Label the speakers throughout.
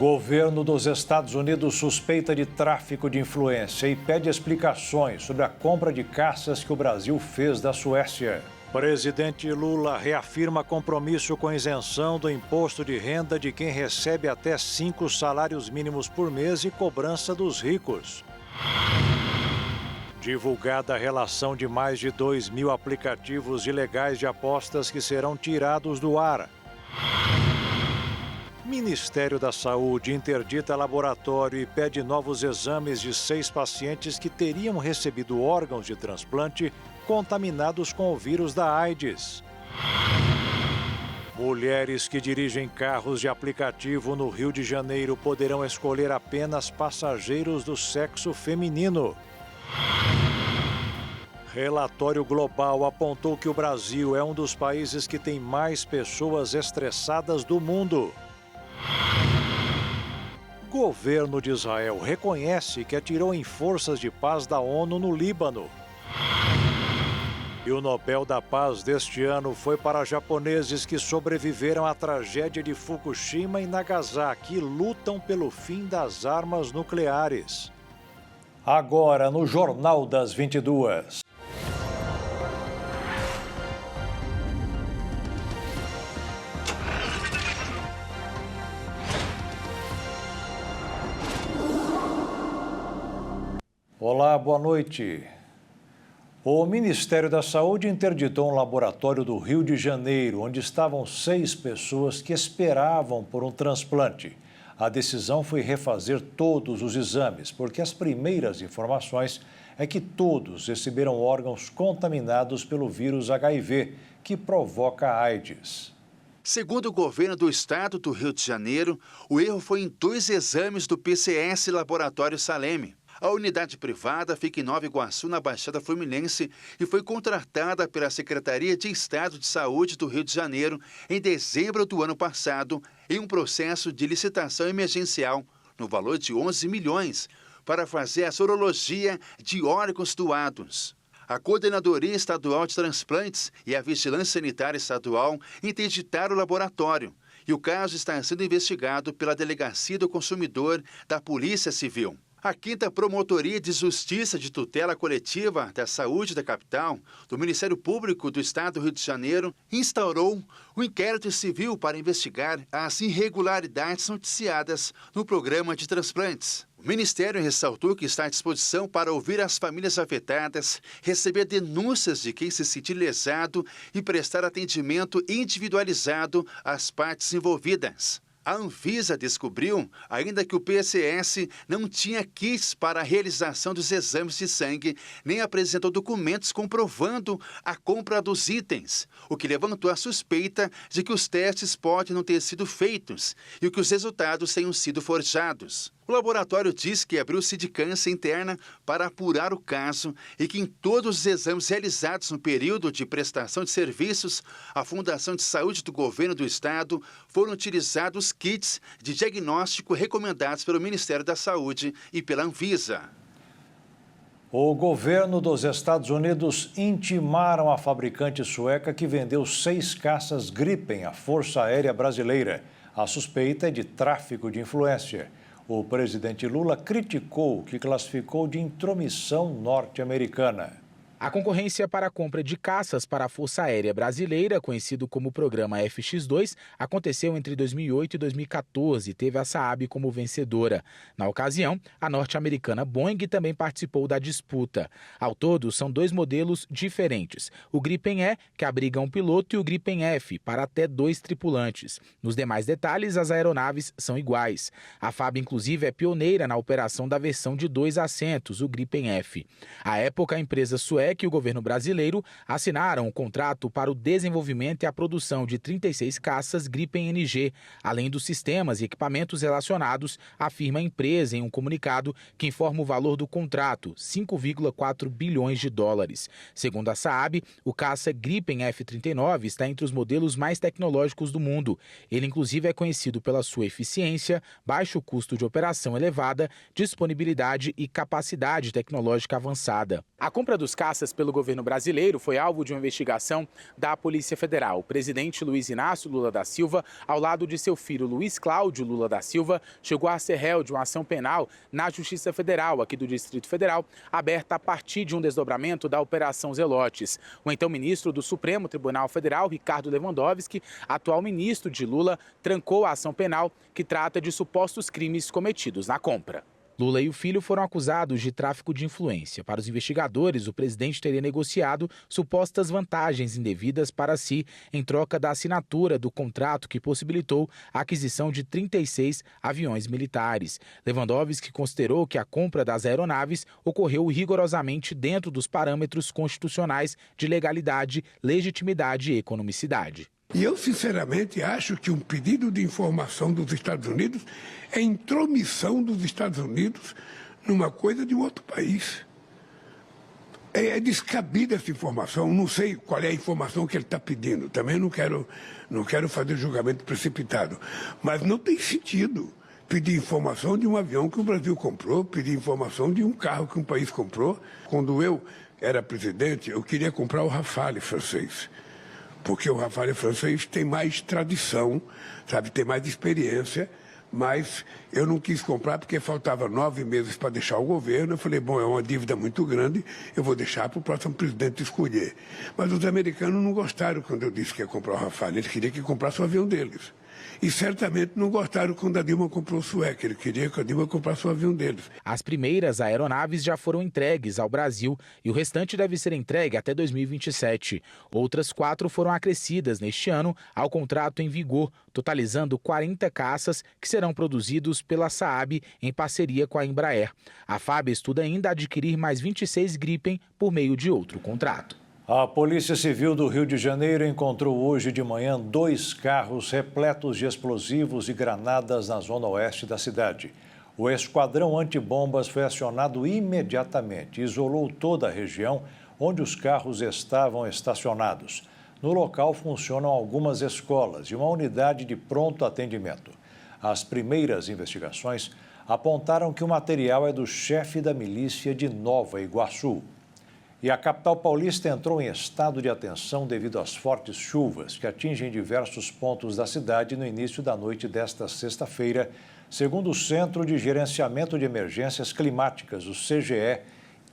Speaker 1: Governo dos Estados Unidos suspeita de tráfico de influência e pede explicações sobre a compra de caças que o Brasil fez da Suécia. Presidente Lula reafirma compromisso com isenção do imposto de renda de quem recebe até 5 salários mínimos por mês e cobrança dos ricos. Divulgada a relação de mais de 2.000 aplicativos ilegais de apostas que serão tirados do ar. Ministério da Saúde interdita laboratório e pede novos exames de 6 pacientes que teriam recebido órgãos de transplante contaminados com o vírus da AIDS. Mulheres que dirigem carros de aplicativo no Rio de Janeiro poderão escolher apenas passageiros do sexo feminino. Relatório global apontou que o Brasil é um dos países que tem mais pessoas estressadas do mundo. Governo de Israel reconhece que atirou em forças de paz da ONU no Líbano. E o Nobel da Paz deste ano foi para japoneses que sobreviveram à tragédia de Fukushima e Nagasaki e lutam pelo fim das armas nucleares. Agora no Jornal das 22. Olá, boa noite. O Ministério da Saúde interditou um laboratório do Rio de Janeiro, onde estavam 6 pessoas que esperavam por um transplante. A decisão foi refazer todos os exames, porque as primeiras informações é que todos receberam órgãos contaminados pelo vírus HIV, que provoca a AIDS.
Speaker 2: Segundo o governo do estado do Rio de Janeiro, o erro foi em 2 exames do PCS Laboratório Saleme. A unidade privada fica em Nova Iguaçu, na Baixada Fluminense, e foi contratada pela Secretaria de Estado de Saúde do Rio de Janeiro em dezembro do ano passado, em um processo de licitação emergencial, no valor de 11 milhões, para fazer a sorologia de órgãos doados. A Coordenadoria Estadual de Transplantes e a Vigilância Sanitária Estadual interditaram o laboratório, e o caso está sendo investigado pela Delegacia do Consumidor da Polícia Civil. A 5ª Promotoria de Justiça de Tutela Coletiva da Saúde da capital, do Ministério Público do Estado do Rio de Janeiro, instaurou um inquérito civil para investigar as irregularidades noticiadas no programa de transplantes. O Ministério ressaltou que está à disposição para ouvir as famílias afetadas, receber denúncias de quem se sentir lesado e prestar atendimento individualizado às partes envolvidas. A Anvisa descobriu ainda que o PCS não tinha kits para a realização dos exames de sangue, nem apresentou documentos comprovando a compra dos itens, o que levantou a suspeita de que os testes podem não ter sido feitos e que os resultados tenham sido forjados. O laboratório diz que abriu sindicância interna para apurar o caso e que em todos os exames realizados no período de prestação de serviços, a Fundação de Saúde do Governo do Estado foram utilizados kits de diagnóstico recomendados pelo Ministério da Saúde e pela Anvisa.
Speaker 1: O governo dos Estados Unidos intimaram a fabricante sueca que vendeu 6 caças Gripen à Força Aérea Brasileira. A suspeita é de tráfico de influência. O presidente Lula criticou o que classificou de intromissão norte-americana.
Speaker 3: A concorrência para a compra de caças para a Força Aérea Brasileira, conhecido como Programa FX-2, aconteceu entre 2008 e 2014 e teve a Saab como vencedora. Na ocasião, a norte-americana Boeing também participou da disputa. Ao todo, são 2 modelos diferentes. O Gripen E, que abriga um piloto, e o Gripen F, para até 2 tripulantes. Nos demais detalhes, as aeronaves são iguais. A FAB, inclusive, é pioneira na operação da versão de 2 assentos, o Gripen F. À época, a empresa sueca e o governo brasileiro assinaram um contrato para o desenvolvimento e a produção de 36 caças Gripen NG, além dos sistemas e equipamentos relacionados, afirma a empresa em um comunicado que informa o valor do contrato, 5,4 bilhões de dólares. Segundo a Saab, o caça Gripen F-39 está entre os modelos mais tecnológicos do mundo. Ele, inclusive, é conhecido pela sua eficiência, baixo custo de operação elevada, disponibilidade e capacidade tecnológica avançada. A compra dos caças propostas pelo governo brasileiro foi alvo de uma investigação da Polícia Federal. O presidente Luiz Inácio Lula da Silva, ao lado de seu filho Luiz Cláudio Lula da Silva, chegou a ser réu de uma ação penal na Justiça Federal, aqui do Distrito Federal, aberta a partir de um desdobramento da Operação Zelotes. O então ministro do Supremo Tribunal Federal, Ricardo Lewandowski, atual ministro de Lula, trancou a ação penal que trata de supostos crimes cometidos na compra. Lula e o filho foram acusados de tráfico de influência. Para os investigadores, o presidente teria negociado supostas vantagens indevidas para si em troca da assinatura do contrato que possibilitou a aquisição de 36 aviões militares. Lewandowski considerou que a compra das aeronaves ocorreu rigorosamente dentro dos parâmetros constitucionais de legalidade, legitimidade e economicidade.
Speaker 4: E eu, sinceramente, acho que um pedido de informação dos Estados Unidos é intromissão dos Estados Unidos numa coisa de um outro país. É descabida essa informação. Não sei qual é a informação que ele está pedindo. Também não quero fazer julgamento precipitado. Mas não tem sentido pedir informação de um avião que o Brasil comprou, pedir informação de um carro que um país comprou. Quando eu era presidente, eu queria comprar o Rafale francês. Porque o Rafale francês tem mais tradição, sabe, tem mais experiência, mas eu não quis comprar porque faltava 9 meses para deixar o governo. Eu falei, bom, é uma dívida muito grande, eu vou deixar para o próximo presidente escolher. Mas os americanos não gostaram quando eu disse que ia comprar o Rafale, eles queriam que comprasse o avião deles. E certamente não gostaram quando a Dilma comprou o Sueca, ele queria que a Dilma comprasse o avião deles.
Speaker 3: As primeiras aeronaves já foram entregues ao Brasil e o restante deve ser entregue até 2027. Outras 4 foram acrescidas neste ano ao contrato em vigor, totalizando 40 caças que serão produzidos pela Saab em parceria com a Embraer. A FAB estuda ainda adquirir mais 26 Gripen por meio de outro contrato.
Speaker 1: A Polícia Civil do Rio de Janeiro encontrou hoje de manhã 2 carros repletos de explosivos e granadas na zona oeste da cidade. O esquadrão antibombas foi acionado imediatamente e isolou toda a região onde os carros estavam estacionados. No local funcionam algumas escolas e uma unidade de pronto atendimento. As primeiras investigações apontaram que o material é do chefe da milícia de Nova Iguaçu. E a capital paulista entrou em estado de atenção devido às fortes chuvas que atingem diversos pontos da cidade no início da noite desta sexta-feira, segundo o Centro de Gerenciamento de Emergências Climáticas, o CGE.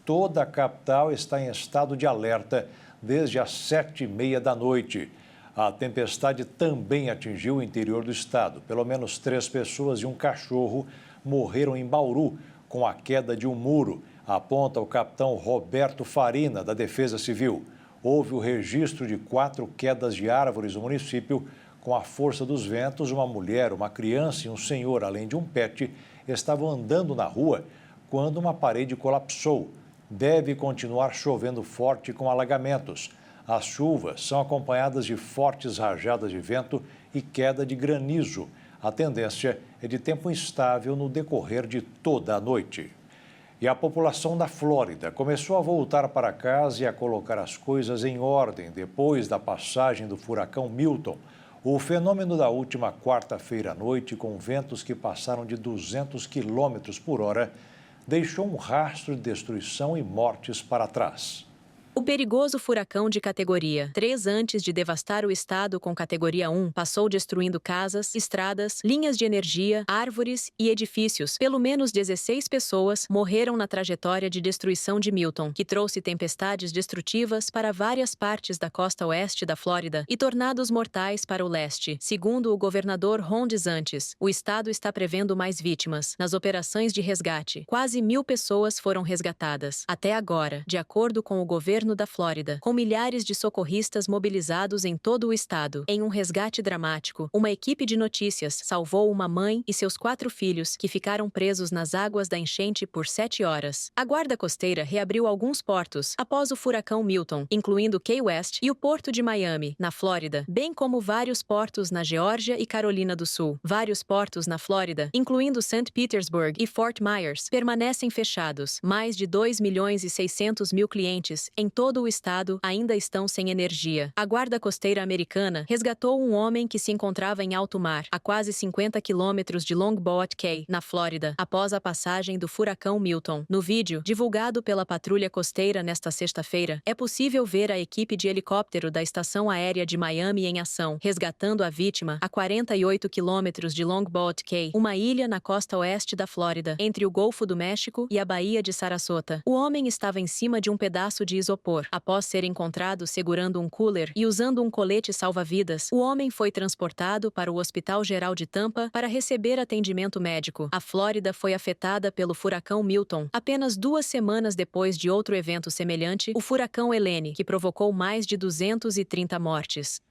Speaker 1: Toda a capital está em estado de alerta desde as 7h30 da noite. A tempestade também atingiu o interior do estado. Pelo menos 3 pessoas e um cachorro morreram em Bauru com a queda de um muro, aponta o capitão Roberto Farina, da Defesa Civil. Houve o registro de 4 quedas de árvores no município. Com a força dos ventos, uma mulher, uma criança e um senhor, além de um pet, estavam andando na rua quando uma parede colapsou. Deve continuar chovendo forte com alagamentos. As chuvas são acompanhadas de fortes rajadas de vento e queda de granizo. A tendência é de tempo instável no decorrer de toda a noite. E a população da Flórida começou a voltar para casa e a colocar as coisas em ordem depois da passagem do furacão Milton. O fenômeno da última quarta-feira à noite, com ventos que passaram de 200 km por hora, deixou um rastro de destruição e mortes para trás.
Speaker 5: O perigoso furacão de categoria 3, antes de devastar o estado com categoria 1, passou destruindo casas, estradas, linhas de energia, árvores e edifícios. Pelo menos 16 pessoas morreram na trajetória de destruição de Milton, que trouxe tempestades destrutivas para várias partes da costa oeste da Flórida e tornados mortais para o leste. Segundo o governador Ron DeSantis, o estado está prevendo mais vítimas. Nas operações de resgate, quase 1.000 pessoas foram resgatadas. Até agora, de acordo com o governo da Flórida, com milhares de socorristas mobilizados em todo o estado. Em um resgate dramático, uma equipe de notícias salvou uma mãe e seus 4 filhos que ficaram presos nas águas da enchente por 7 horas. A Guarda Costeira reabriu alguns portos após o furacão Milton, incluindo Key West e o Porto de Miami, na Flórida, bem como vários portos na Geórgia e Carolina do Sul. Vários portos na Flórida, incluindo St. Petersburg e Fort Myers, permanecem fechados. Mais de 2,6 milhões clientes em todo o estado ainda estão sem energia. A Guarda Costeira Americana resgatou um homem que se encontrava em alto mar, a quase 50 quilômetros de Longboat Key, na Flórida, após a passagem do furacão Milton. No vídeo, divulgado pela Patrulha Costeira nesta sexta-feira, é possível ver a equipe de helicóptero da Estação Aérea de Miami em ação, resgatando a vítima a 48 quilômetros de Longboat Key, uma ilha na costa oeste da Flórida, entre o Golfo do México e a Baía de Sarasota. O homem estava em cima de um pedaço de isopor. Após ser encontrado segurando um cooler e usando um colete salva-vidas, o homem foi transportado para o Hospital Geral de Tampa para receber atendimento médico. A Flórida foi afetada pelo furacão Milton apenas 2 semanas depois de outro evento semelhante, o furacão Helene, que provocou mais de 230 mortes.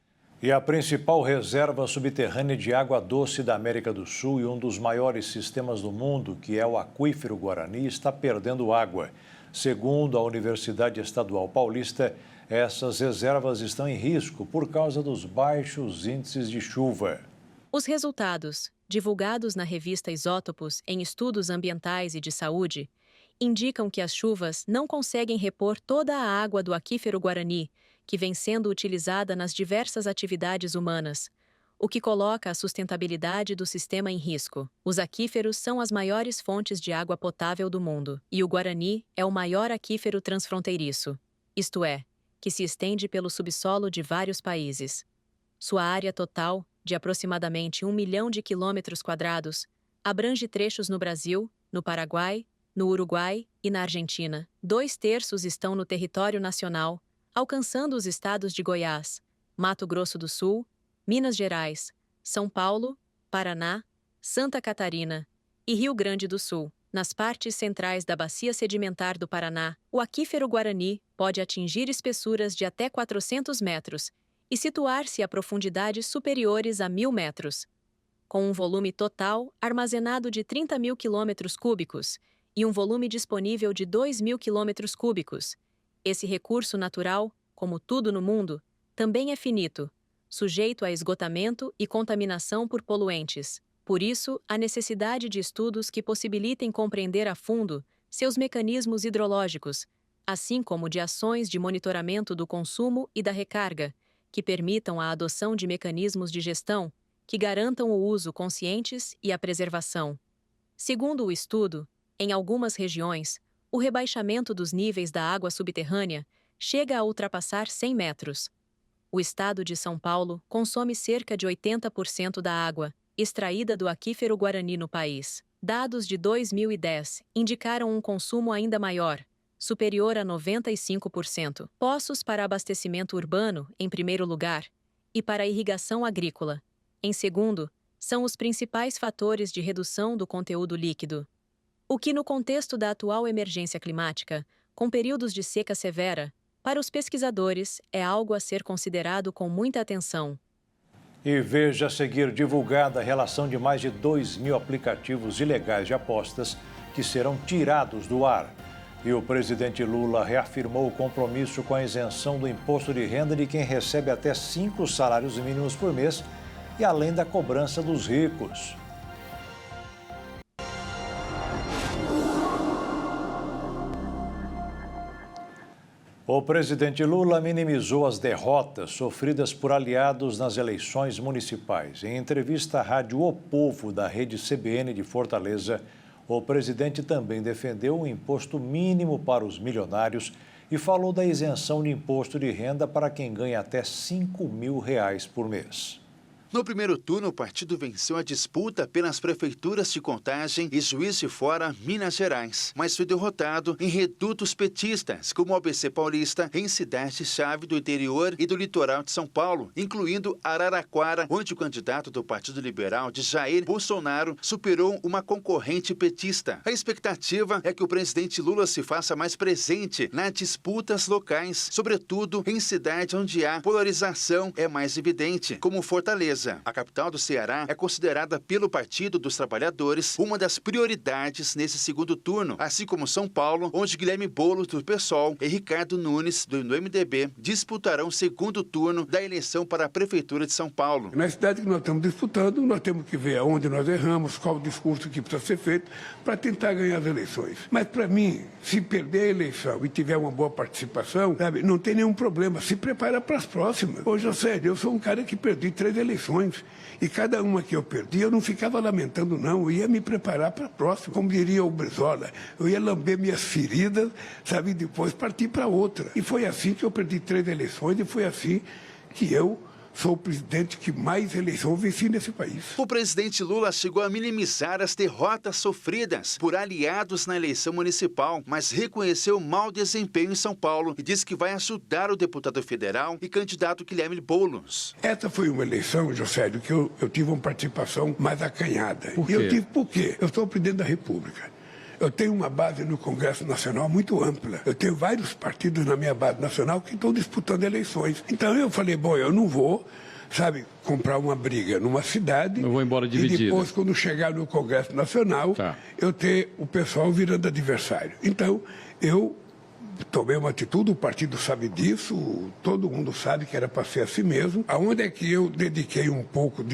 Speaker 1: E a principal reserva subterrânea de água doce da América do Sul e um dos maiores sistemas do mundo, que é o Aquífero Guarani, está perdendo água. Segundo a Universidade Estadual Paulista, essas reservas estão em risco por causa dos baixos índices de chuva.
Speaker 5: Os resultados, divulgados na revista Isótopos em estudos ambientais e de saúde, indicam que as chuvas não conseguem repor toda a água do Aquífero Guarani, que vem sendo utilizada nas diversas atividades humanas, o que coloca a sustentabilidade do sistema em risco. Os aquíferos são as maiores fontes de água potável do mundo, e o Guarani é o maior aquífero transfronteiriço, isto é, que se estende pelo subsolo de vários países. Sua área total, de aproximadamente 1 milhão de quilômetros quadrados, abrange trechos no Brasil, no Paraguai, no Uruguai e na Argentina. 2/3 estão no território nacional, alcançando os estados de Goiás, Mato Grosso do Sul, Minas Gerais, São Paulo, Paraná, Santa Catarina e Rio Grande do Sul. Nas partes centrais da bacia sedimentar do Paraná, o Aquífero Guarani pode atingir espessuras de até 400 metros e situar-se a profundidades superiores a 1.000 metros. Com um volume total armazenado de 30 mil quilômetros cúbicos e um volume disponível de 2.000 quilômetros cúbicos, esse recurso natural, como tudo no mundo, também é finito, sujeito a esgotamento e contaminação por poluentes. Por isso, há necessidade de estudos que possibilitem compreender a fundo seus mecanismos hidrológicos, assim como de ações de monitoramento do consumo e da recarga, que permitam a adoção de mecanismos de gestão que garantam o uso conscientes e a preservação. Segundo o estudo, em algumas regiões, o rebaixamento dos níveis da água subterrânea chega a ultrapassar 100 metros. O estado de São Paulo consome cerca de 80% da água extraída do Aquífero Guarani no país. Dados de 2010 indicaram um consumo ainda maior, superior a 95%. Poços para abastecimento urbano, em primeiro lugar, e para irrigação agrícola, em segundo, são os principais fatores de redução do conteúdo líquido. O que, no contexto da atual emergência climática, com períodos de seca severa, para os pesquisadores é algo a ser considerado com muita atenção.
Speaker 1: E veja a seguir divulgada a relação de mais de 2.000 aplicativos ilegais de apostas que serão tirados do ar. E o presidente Lula reafirmou o compromisso com a isenção do imposto de renda de quem recebe até 5 salários mínimos por mês e além da cobrança dos ricos. O presidente Lula minimizou as derrotas sofridas por aliados nas eleições municipais. Em entrevista à Rádio O Povo da rede CBN de Fortaleza, o presidente também defendeu o imposto mínimo para os milionários e falou da isenção de imposto de renda para quem ganha até R$ 5.000 por mês.
Speaker 2: No primeiro turno, o partido venceu a disputa pelas prefeituras de Contagem e Juiz de Fora, Minas Gerais, mas foi derrotado em redutos petistas, como o ABC Paulista, em cidades-chave do interior e do litoral de São Paulo, incluindo Araraquara, onde o candidato do Partido Liberal, de Jair Bolsonaro, superou uma concorrente petista. A expectativa é que o presidente Lula se faça mais presente nas disputas locais, sobretudo em cidades onde a polarização é mais evidente, como Fortaleza. Fortaleza. A capital do Ceará é considerada pelo Partido dos Trabalhadores uma das prioridades nesse segundo turno, assim como São Paulo, onde Guilherme Boulos, do PSOL, e Ricardo Nunes, do MDB, disputarão o segundo turno da eleição para a Prefeitura de São Paulo.
Speaker 4: Na cidade que nós estamos disputando, nós temos que ver onde nós erramos, qual o discurso que precisa ser feito para tentar ganhar as eleições. Mas, para mim, se perder a eleição e tiver uma boa participação, sabe, não tem nenhum problema. Se prepara para as próximas. Ô, José, eu sou um cara que perdi 3 eleições. E cada uma que eu perdi, eu não ficava lamentando, não. Eu ia me preparar para a próxima. Como diria o Brizola, eu ia lamber minhas feridas, sabe, e depois partir para outra. E foi assim que eu perdi 3 eleições e foi assim que eu sou o presidente que mais eleições venci nesse país.
Speaker 2: O presidente Lula chegou a minimizar as derrotas sofridas por aliados na eleição municipal, mas reconheceu o mau desempenho em São Paulo e disse que vai ajudar o deputado federal e candidato Guilherme Boulos.
Speaker 4: Essa foi uma eleição, José, que eu tive uma participação mais acanhada.
Speaker 6: Por quê?
Speaker 4: E eu tive por quê? Eu sou o presidente da República. Eu tenho uma base no Congresso Nacional muito ampla. Eu tenho vários partidos na minha base nacional que estão disputando eleições. Então eu falei, bom, eu não vou, sabe, comprar uma briga numa cidade.
Speaker 6: Eu vou embora dividido.
Speaker 4: E depois, quando chegar no Congresso Nacional, eu ter o pessoal virando adversário. Então, eu tomei uma atitude, o partido sabe disso, todo mundo sabe que era para ser assim mesmo. Aonde é que eu dediquei um pouco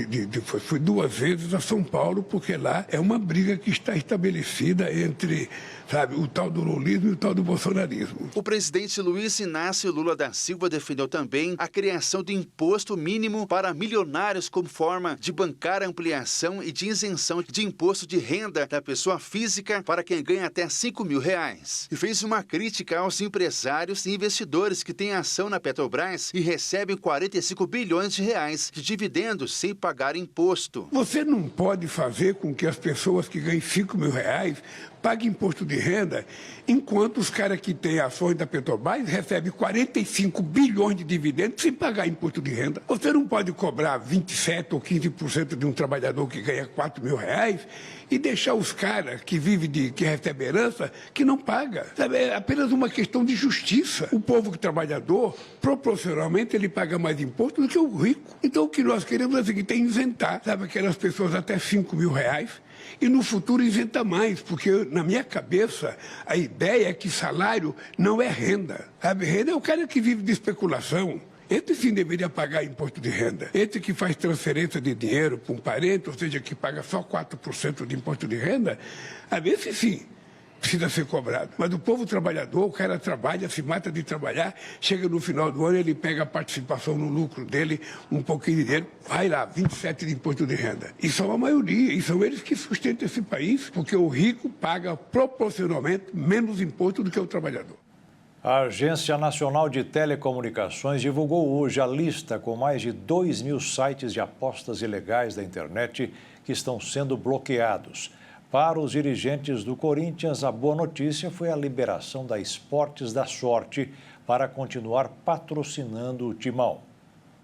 Speaker 4: fui 2 vezes a São Paulo, porque lá é uma briga que está estabelecida entre, sabe, o tal do lulismo e o tal do bolsonarismo.
Speaker 2: O presidente Luiz Inácio Lula da Silva defendeu também a criação do imposto mínimo para milionários como forma de bancar a ampliação e de isenção de imposto de renda da pessoa física para quem ganha até R$5 mil. E fez uma crítica aos empresários e investidores que têm ação na Petrobras e recebem 45 bilhões de reais de dividendos sem pagar imposto.
Speaker 4: Você não pode fazer com que as pessoas que ganham R$5 mil paguem imposto de renda, enquanto os caras que têm ações da Petrobras recebem 45 bilhões de dividendos sem pagar imposto de renda. Você não pode cobrar 27% ou 15% de um trabalhador que ganha R$4 mil e deixar os caras que vivem que recebem herança, que não paga. Sabe, é apenas uma questão de justiça. O povo trabalhador, proporcionalmente, ele paga mais imposto do que o rico. Então, o que nós queremos é o seguinte, é isentar, sabe, aquelas pessoas até R$5 mil, e no futuro isenta mais, porque na minha cabeça a ideia é que salário não é renda. Sabe? Renda é o cara que vive de especulação. Esse sim deveria pagar imposto de renda. Esse que faz transferência de dinheiro para um parente, ou seja, que paga só 4% de imposto de renda, esse sim precisa ser cobrado. Mas o povo trabalhador, o cara trabalha, se mata de trabalhar, chega no final do ano, ele pega a participação no lucro dele, um pouquinho de dinheiro, vai lá, 27% de imposto de renda. E são a maioria, e são eles que sustentam esse país, porque o rico paga proporcionalmente menos imposto do que o trabalhador.
Speaker 1: A Agência Nacional de Telecomunicações divulgou hoje a lista com mais de 2.000 sites de apostas ilegais da internet que estão sendo bloqueados. Para os dirigentes do Corinthians, a boa notícia foi a liberação da Esportes da Sorte para continuar patrocinando o Timão.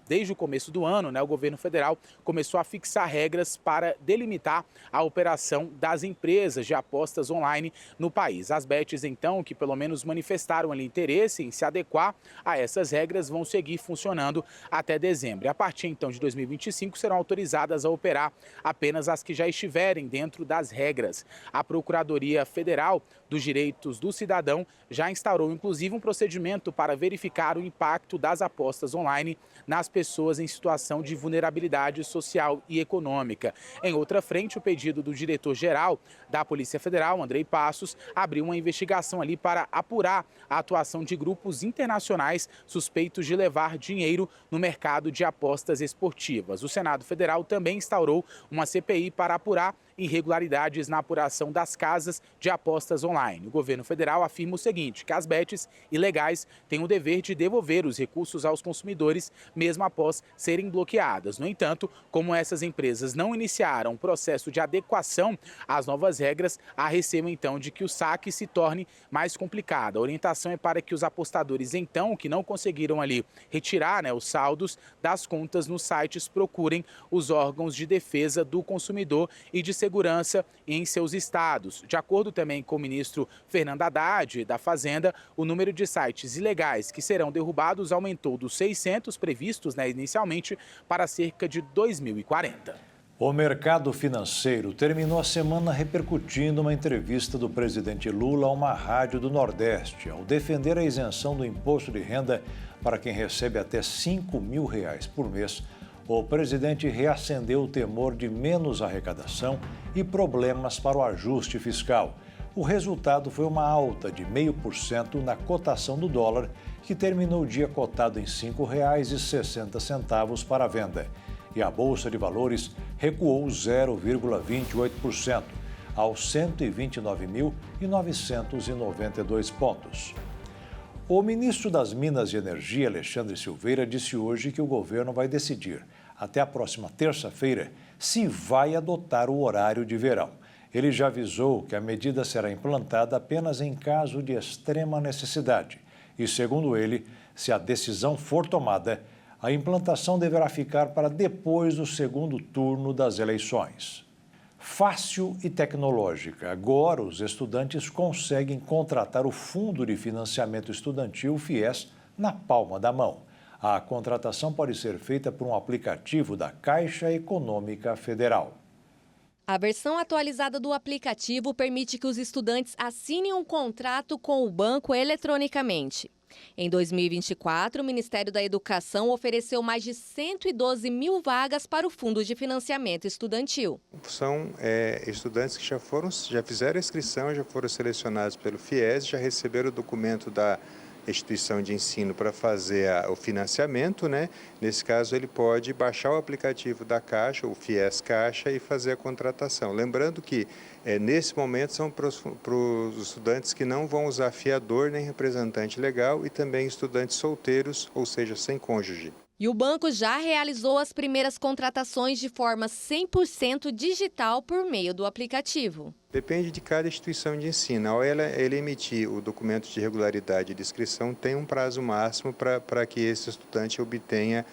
Speaker 3: Desde o começo do ano, o governo federal começou a fixar regras para delimitar a operação das empresas de apostas online no país. As bets, então, que pelo menos manifestaram ali interesse em se adequar a essas regras, vão seguir funcionando até dezembro. E a partir, então, de 2025, serão autorizadas a operar apenas as que já estiverem dentro das regras. A Procuradoria Federal dos Direitos do Cidadão já instaurou, inclusive, um procedimento para verificar o impacto das apostas online nas pessoas em situação de vulnerabilidade social e econômica. Em outra frente, o pedido do diretor-geral da Polícia Federal, Andrei Passos, abriu uma investigação ali para apurar a atuação de grupos internacionais suspeitos de levar dinheiro no mercado de apostas esportivas. O Senado Federal também instaurou uma CPI para apurar irregularidades na apuração das casas de apostas online. O governo federal afirma o seguinte, que as bets ilegais têm o dever de devolver os recursos aos consumidores, mesmo após serem bloqueadas. No entanto, como essas empresas não iniciaram um processo de adequação às novas regras, há receio então de que o saque se torne mais complicado. A orientação é para que os apostadores, então, que não conseguiram ali retirar os saldos das contas nos sites, procurem os órgãos de defesa do consumidor e de segurança segurança em seus estados. De acordo também com o ministro Fernando Haddad, da Fazenda, o número de sites ilegais que serão derrubados aumentou dos 600 previstos inicialmente para cerca de 2.040.
Speaker 1: O mercado financeiro terminou a semana repercutindo uma entrevista do presidente Lula a uma rádio do Nordeste, ao defender a isenção do imposto de renda para quem recebe até R$ 5.000 por mês. O presidente reacendeu o temor de menos arrecadação e problemas para o ajuste fiscal. O resultado foi uma alta de 0,5% na cotação do dólar, que terminou o dia cotado em R$ 5,60 para a venda. E a Bolsa de Valores recuou 0,28%, aos 129.992 pontos. O ministro das Minas e Energia, Alexandre Silveira, disse hoje que o governo vai decidir, até a próxima terça-feira, se vai adotar o horário de verão. Ele já avisou que a medida será implantada apenas em caso de extrema necessidade. E, segundo ele, se a decisão for tomada, a implantação deverá ficar para depois do segundo turno das eleições. Fácil e tecnológica. Agora, os estudantes conseguem contratar o Fundo de Financiamento Estudantil, FIES, na palma da mão. A contratação pode ser feita por um aplicativo da Caixa Econômica Federal.
Speaker 6: A versão atualizada do aplicativo permite que os estudantes assinem um contrato com o banco eletronicamente. Em 2024, o Ministério da Educação ofereceu mais de 112 mil vagas para o Fundo de Financiamento Estudantil.
Speaker 7: São estudantes que já fizeram a inscrição, já foram selecionados pelo FIES, já receberam o documento da instituição de ensino para fazer o financiamento, né? Nesse caso, ele pode baixar o aplicativo da Caixa, o FIES Caixa, e fazer a contratação. Lembrando que, nesse momento, são para os estudantes que não vão usar fiador nem representante legal e também estudantes solteiros, ou seja, sem cônjuge.
Speaker 6: E o banco já realizou as primeiras contratações de forma 100% digital por meio do aplicativo.
Speaker 7: Depende de cada instituição de ensino. Ao ele emitir o documento de regularidade de inscrição, tem um prazo máximo para que esse estudante obtenha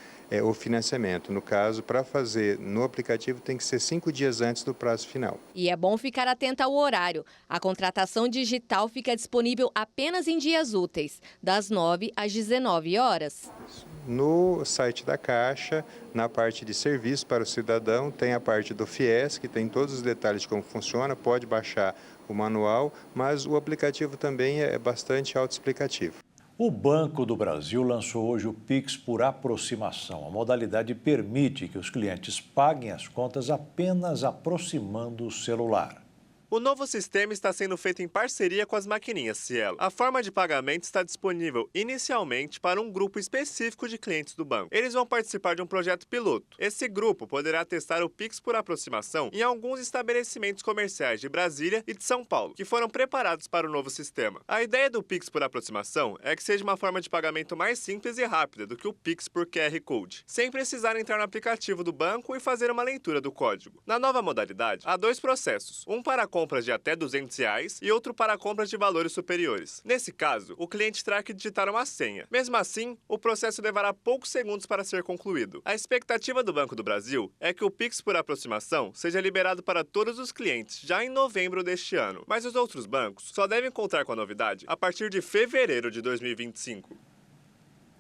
Speaker 7: o financiamento. No caso, para fazer no aplicativo, tem que ser 5 dias antes do prazo final.
Speaker 6: E é bom ficar atento ao horário. A contratação digital fica disponível apenas em dias úteis, das 9 às 19 horas.
Speaker 7: No site da Caixa, na parte de serviço para o cidadão, tem a parte do FIES, que tem todos os detalhes de como funciona, pode baixar o manual, mas o aplicativo também é bastante autoexplicativo.
Speaker 1: O Banco do Brasil lançou hoje o Pix por aproximação. A modalidade permite que os clientes paguem as contas apenas aproximando o celular.
Speaker 8: O novo sistema está sendo feito em parceria com as maquininhas Cielo. A forma de pagamento está disponível inicialmente para um grupo específico de clientes do banco. Eles vão participar de um projeto piloto. Esse grupo poderá testar o Pix por aproximação em alguns estabelecimentos comerciais de Brasília e de São Paulo, que foram preparados para o novo sistema. A ideia do Pix por aproximação é que seja uma forma de pagamento mais simples e rápida do que o Pix por QR Code, sem precisar entrar no aplicativo do banco e fazer uma leitura do código. Na nova modalidade, há 2 processos, um para compras de até R$200 e outro para compras de valores superiores. Nesse caso, o cliente terá que digitar uma senha. Mesmo assim, o processo levará poucos segundos para ser concluído. A expectativa do Banco do Brasil é que o Pix por aproximação seja liberado para todos os clientes já em novembro deste ano, mas os outros bancos só devem contar com a novidade a partir de fevereiro de 2025.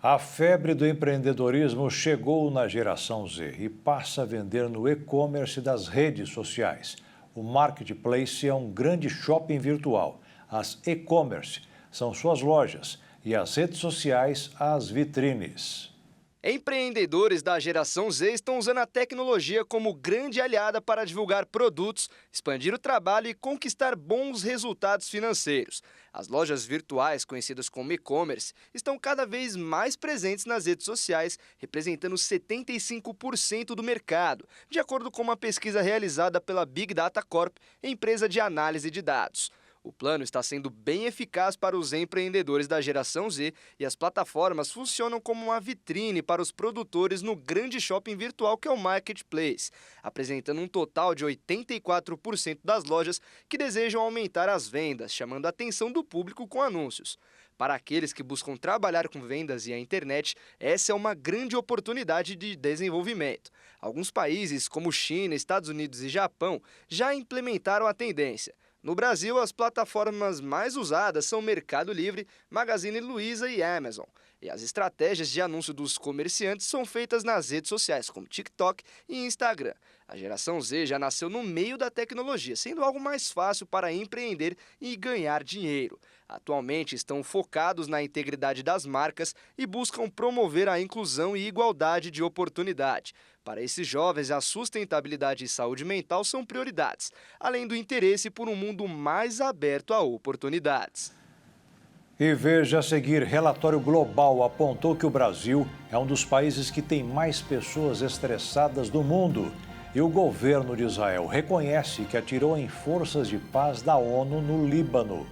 Speaker 1: A febre do empreendedorismo chegou na geração Z e passa a vender no e-commerce das redes sociais. O Marketplace é um grande shopping virtual. As e-commerce são suas lojas e as redes sociais as vitrines.
Speaker 9: Empreendedores da geração Z estão usando a tecnologia como grande aliada para divulgar produtos, expandir o trabalho e conquistar bons resultados financeiros. As lojas virtuais, conhecidas como e-commerce, estão cada vez mais presentes nas redes sociais, representando 75% do mercado, de acordo com uma pesquisa realizada pela Big Data Corp, empresa de análise de dados. O plano está sendo bem eficaz para os empreendedores da geração Z e as plataformas funcionam como uma vitrine para os produtores no grande shopping virtual que é o Marketplace, apresentando um total de 84% das lojas que desejam aumentar as vendas, chamando a atenção do público com anúncios. Para aqueles que buscam trabalhar com vendas e a internet, essa é uma grande oportunidade de desenvolvimento. Alguns países, como China, Estados Unidos e Japão, já implementaram a tendência. No Brasil, as plataformas mais usadas são Mercado Livre, Magazine Luiza e Amazon. E as estratégias de anúncio dos comerciantes são feitas nas redes sociais, como TikTok e Instagram. A geração Z já nasceu no meio da tecnologia, sendo algo mais fácil para empreender e ganhar dinheiro. Atualmente estão focados na integridade das marcas e buscam promover a inclusão e igualdade de oportunidade. Para esses jovens, a sustentabilidade e saúde mental são prioridades, além do interesse por um mundo mais aberto a oportunidades.
Speaker 1: E veja a seguir, relatório global apontou que o Brasil é um dos países que tem mais pessoas estressadas do mundo. E o governo de Israel reconhece que atirou em forças de paz da ONU no Líbano.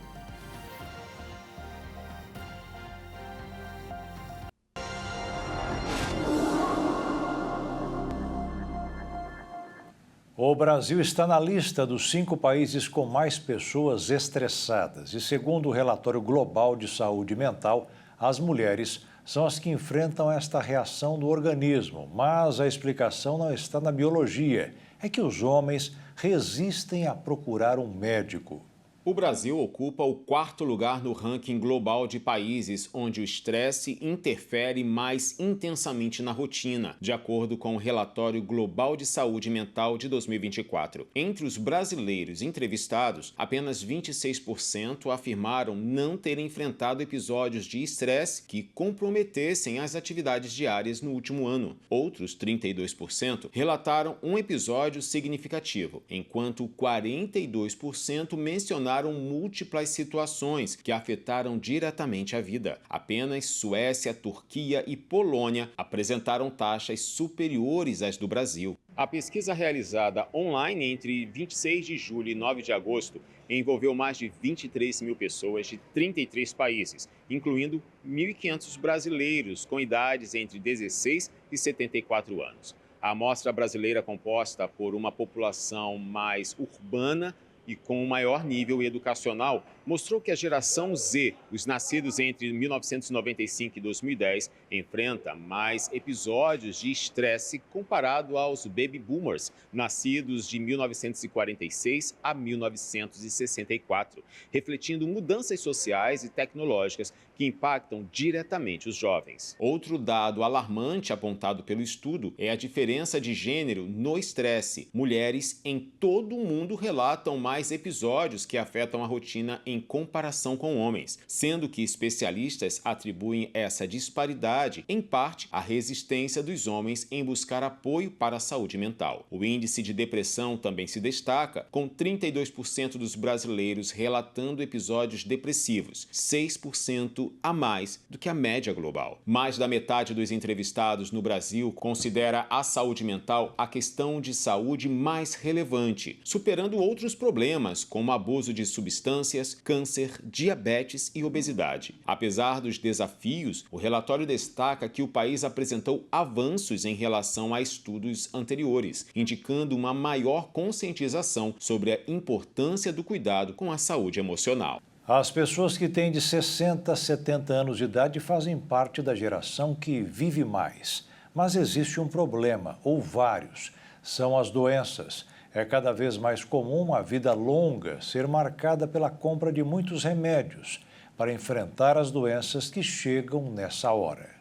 Speaker 1: O Brasil está na lista dos 5 países com mais pessoas estressadas. E segundo o relatório global de saúde mental, as mulheres são as que enfrentam esta reação do organismo. Mas a explicação não está na biologia. É que os homens resistem a procurar um médico.
Speaker 10: O Brasil ocupa o 4º lugar no ranking global de países onde o estresse interfere mais intensamente na rotina, de acordo com o Relatório Global de Saúde Mental de 2024. Entre os brasileiros entrevistados, apenas 26% afirmaram não terem enfrentado episódios de estresse que comprometessem as atividades diárias no último ano. Outros 32% relataram um episódio significativo, enquanto 42% mencionaram múltiplas situações que afetaram diretamente a vida. Apenas Suécia, Turquia e Polônia apresentaram taxas superiores às do Brasil. A pesquisa realizada online entre 26 de julho e 9 de agosto envolveu mais de 23 mil pessoas de 33 países, incluindo 1.500 brasileiros com idades entre 16 e 74 anos. A amostra brasileira, composta por uma população mais urbana e com um maior nível educacional, mostrou que a geração Z, os nascidos entre 1995 e 2010, enfrenta mais episódios de estresse comparado aos baby boomers, nascidos de 1946 a 1964, refletindo mudanças sociais e tecnológicas que impactam diretamente os jovens. Outro dado alarmante apontado pelo estudo é a diferença de gênero no estresse. Mulheres em todo o mundo relatam mais episódios que afetam a rotina em comparação com homens, sendo que especialistas atribuem essa disparidade, em parte, à resistência dos homens em buscar apoio para a saúde mental. O índice de depressão também se destaca, com 32% dos brasileiros relatando episódios depressivos, 6% a mais do que a média global. Mais da metade dos entrevistados no Brasil considera a saúde mental a questão de saúde mais relevante, superando outros problemas como abuso de substâncias, câncer, diabetes e obesidade. Apesar dos desafios, o relatório destaca que o país apresentou avanços em relação a estudos anteriores, indicando uma maior conscientização sobre a importância do cuidado com a saúde emocional.
Speaker 1: As pessoas que têm de 60 a 70 anos de idade fazem parte da geração que vive mais. Mas existe um problema, ou vários, são as doenças. É cada vez mais comum a vida longa ser marcada pela compra de muitos remédios para enfrentar as doenças que chegam nessa hora.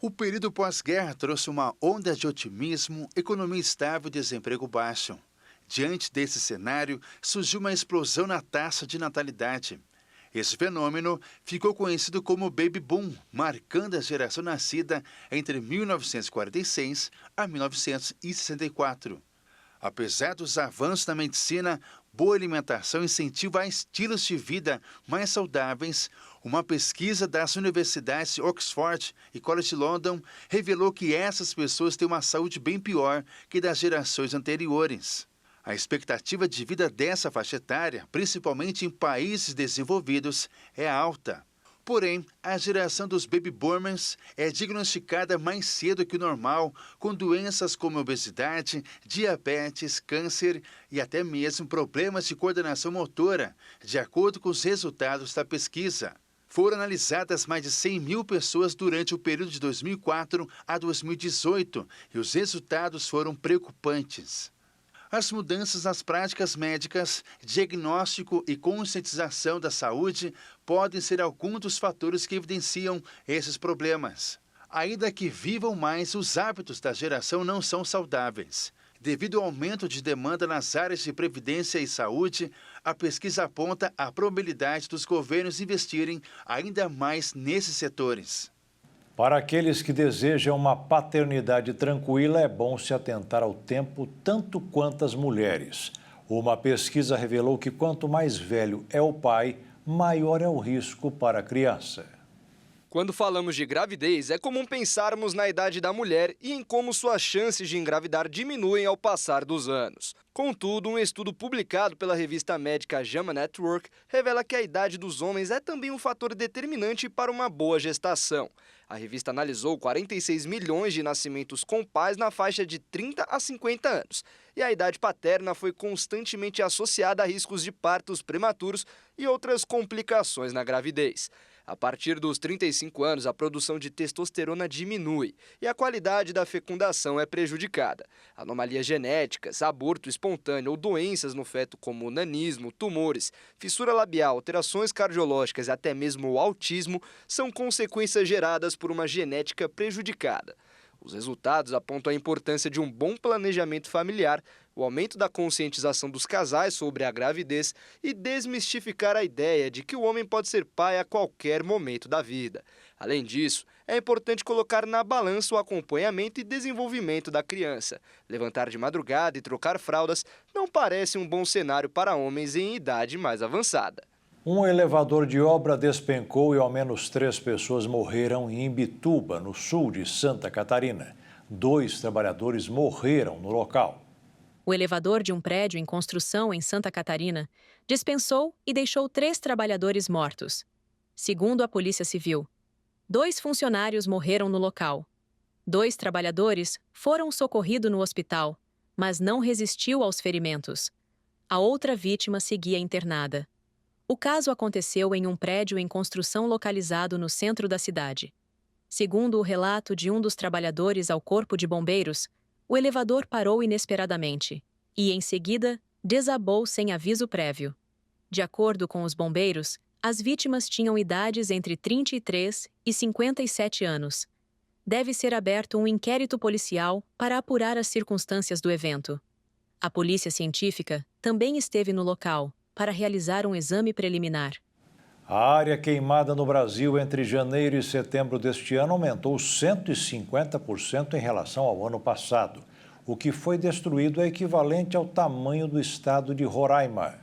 Speaker 2: O período pós-guerra trouxe uma onda de otimismo, economia estável e desemprego baixo. Diante desse cenário, surgiu uma explosão na taxa de natalidade. Esse fenômeno ficou conhecido como Baby Boom, marcando a geração nascida entre 1946 a 1964. Apesar dos avanços na medicina, boa alimentação incentiva a estilos de vida mais saudáveis. Uma pesquisa das universidades de Oxford e College London revelou que essas pessoas têm uma saúde bem pior que das gerações anteriores. A expectativa de vida dessa faixa etária, principalmente em países desenvolvidos, é alta. Porém, a geração dos baby boomers é diagnosticada mais cedo que o normal, com doenças como obesidade, diabetes, câncer e até mesmo problemas de coordenação motora, de acordo com os resultados da pesquisa. Foram analisadas mais de 100 mil pessoas durante o período de 2004 a 2018 e os resultados foram preocupantes. As mudanças nas práticas médicas, diagnóstico e conscientização da saúde podem ser alguns dos fatores que evidenciam esses problemas. Ainda que vivam mais, os hábitos da geração não são saudáveis. Devido ao aumento de demanda nas áreas de previdência e saúde, a pesquisa aponta a probabilidade dos governos investirem ainda mais nesses setores.
Speaker 1: Para aqueles que desejam uma paternidade tranquila, é bom se atentar ao tempo tanto quanto as mulheres. Uma pesquisa revelou que quanto mais velho é o pai, maior é o risco para a criança.
Speaker 9: Quando falamos de gravidez, é comum pensarmos na idade da mulher e em como suas chances de engravidar diminuem ao passar dos anos. Contudo, um estudo publicado pela revista médica JAMA Network revela que a idade dos homens é também um fator determinante para uma boa gestação. A revista analisou 46 milhões de nascimentos com pais na faixa de 30 a 50 anos. E a idade paterna foi constantemente associada a riscos de partos prematuros e outras complicações na gravidez. A partir dos 35 anos, a produção de testosterona diminui e a qualidade da fecundação é prejudicada. Anomalias genéticas, aborto espontâneo ou doenças no feto como nanismo, tumores, fissura labial, alterações cardiológicas e até mesmo o autismo são consequências geradas por uma genética prejudicada. Os resultados apontam a importância de um bom planejamento familiar, o aumento da conscientização dos casais sobre a gravidez e desmistificar a ideia de que o homem pode ser pai a qualquer momento da vida. Além disso, é importante colocar na balança o acompanhamento e desenvolvimento da criança. Levantar de madrugada e trocar fraldas não parece um bom cenário para homens em idade mais avançada.
Speaker 1: Um elevador de obra despencou e ao menos 3 pessoas morreram em Imbituba, no sul de Santa Catarina. 2 trabalhadores morreram no local.
Speaker 5: O elevador de um prédio em construção em Santa Catarina dispensou e deixou 3 trabalhadores mortos. Segundo a Polícia Civil, 2 funcionários morreram no local. 2 trabalhadores foram socorridos no hospital, mas não resistiu aos ferimentos. A outra vítima seguia internada. O caso aconteceu em um prédio em construção localizado no centro da cidade. Segundo o relato de um dos trabalhadores ao Corpo de Bombeiros, o elevador parou inesperadamente e, em seguida, desabou sem aviso prévio. De acordo com os bombeiros, as vítimas tinham idades entre 33 e 57 anos. Deve ser aberto um inquérito policial para apurar as circunstâncias do evento. A polícia científica também esteve no local para realizar um exame preliminar.
Speaker 1: A área queimada no Brasil entre janeiro e setembro deste ano aumentou 150% em relação ao ano passado. O que foi destruído é equivalente ao tamanho do estado de Roraima.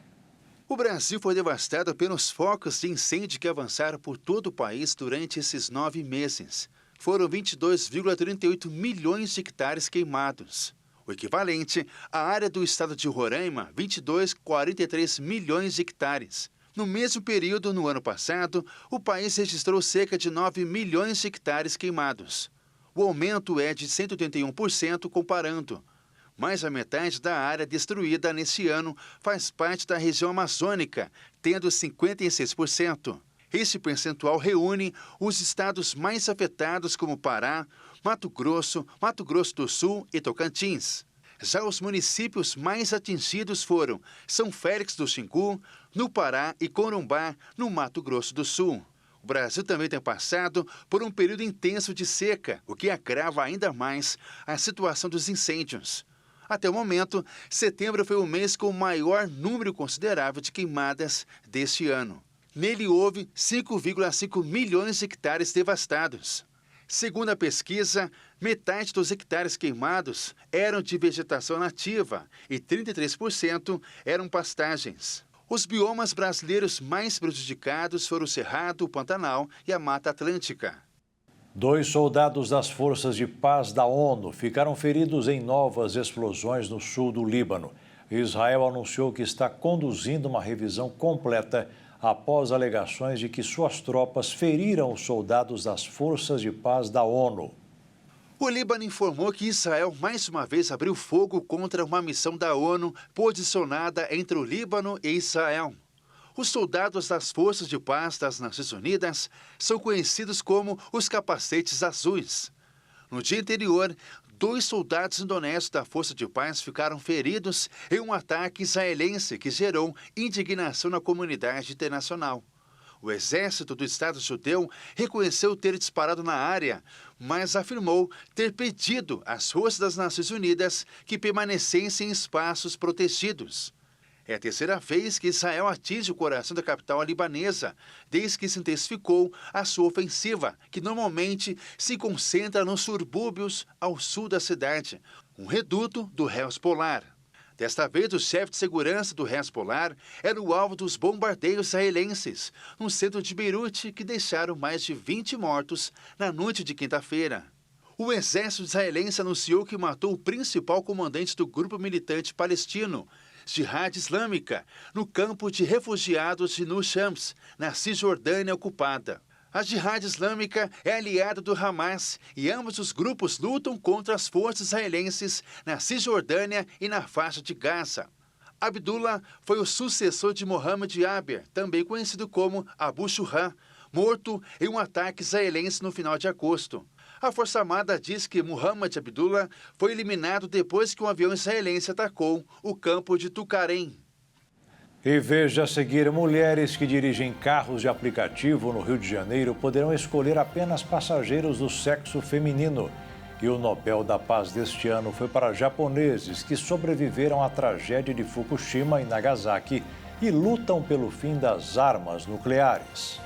Speaker 2: O Brasil foi devastado pelos focos de incêndio que avançaram por todo o país durante esses 9 meses. Foram 22,38 milhões de hectares queimados. O equivalente à área do estado de Roraima, 22,43 milhões de hectares. No mesmo período, no ano passado, o país registrou cerca de 9 milhões de hectares queimados. O aumento é de 181% comparando. Mais da metade da área destruída neste ano faz parte da região amazônica, tendo 56%. Esse percentual reúne os estados mais afetados como Pará, Mato Grosso do Sul e Tocantins. Já os municípios mais atingidos foram São Félix do Xingu, no Pará, e Corumbá, no Mato Grosso do Sul. O Brasil também tem passado por um período intenso de seca, o que agrava ainda mais a situação dos incêndios. Até o momento, setembro foi o mês com o maior número considerável de queimadas deste ano. Nele houve 5,5 milhões de hectares devastados. Segundo a pesquisa, metade dos hectares queimados eram de vegetação nativa e 33% eram pastagens. Os biomas brasileiros mais prejudicados foram o Cerrado, o Pantanal e a Mata Atlântica.
Speaker 1: 2 soldados das Forças de Paz da ONU ficaram feridos em novas explosões no sul do Líbano. Israel anunciou que está conduzindo uma revisão completa após alegações de que suas tropas feriram os soldados das forças de paz da ONU.
Speaker 2: O Líbano informou que Israel mais uma vez abriu fogo contra uma missão da ONU posicionada entre o Líbano e Israel. Os soldados das Forças de Paz das Nações Unidas são conhecidos como os capacetes azuis. No dia anterior, 2 soldados indonésios da Força de Paz ficaram feridos em um ataque israelense que gerou indignação na comunidade internacional. O exército do Estado judeu reconheceu ter disparado na área, mas afirmou ter pedido às forças das Nações Unidas que permanecessem em espaços protegidos. É a terceira vez que Israel atinge o coração da capital libanesa, desde que se intensificou a sua ofensiva, que normalmente se concentra nos subúrbios ao sul da cidade, um reduto do Hezbollah. Desta vez, o chefe de segurança do Hezbollah era o alvo dos bombardeios israelenses, no centro de Beirute, que deixaram mais de 20 mortos na noite de quinta-feira. O exército israelense anunciou que matou o principal comandante do grupo militante palestino, Jihad Islâmica, no campo de refugiados de Nus Shams, na Cisjordânia ocupada. A Jihad Islâmica é aliada do Hamas e ambos os grupos lutam contra as forças israelenses na Cisjordânia e na faixa de Gaza. Abdullah foi o sucessor de Mohammed Yaber, também conhecido como Abu Shujaa, morto em um ataque israelense no final de agosto. A Força Armada diz que Mohammed Abdullah foi eliminado depois que um avião israelense atacou o campo de Tucarém.
Speaker 1: E veja a seguir, mulheres que dirigem carros de aplicativo no Rio de Janeiro poderão escolher apenas passageiros do sexo feminino. E o Nobel da Paz deste ano foi para japoneses que sobreviveram à tragédia de Fukushima e Nagasaki e lutam pelo fim das armas nucleares.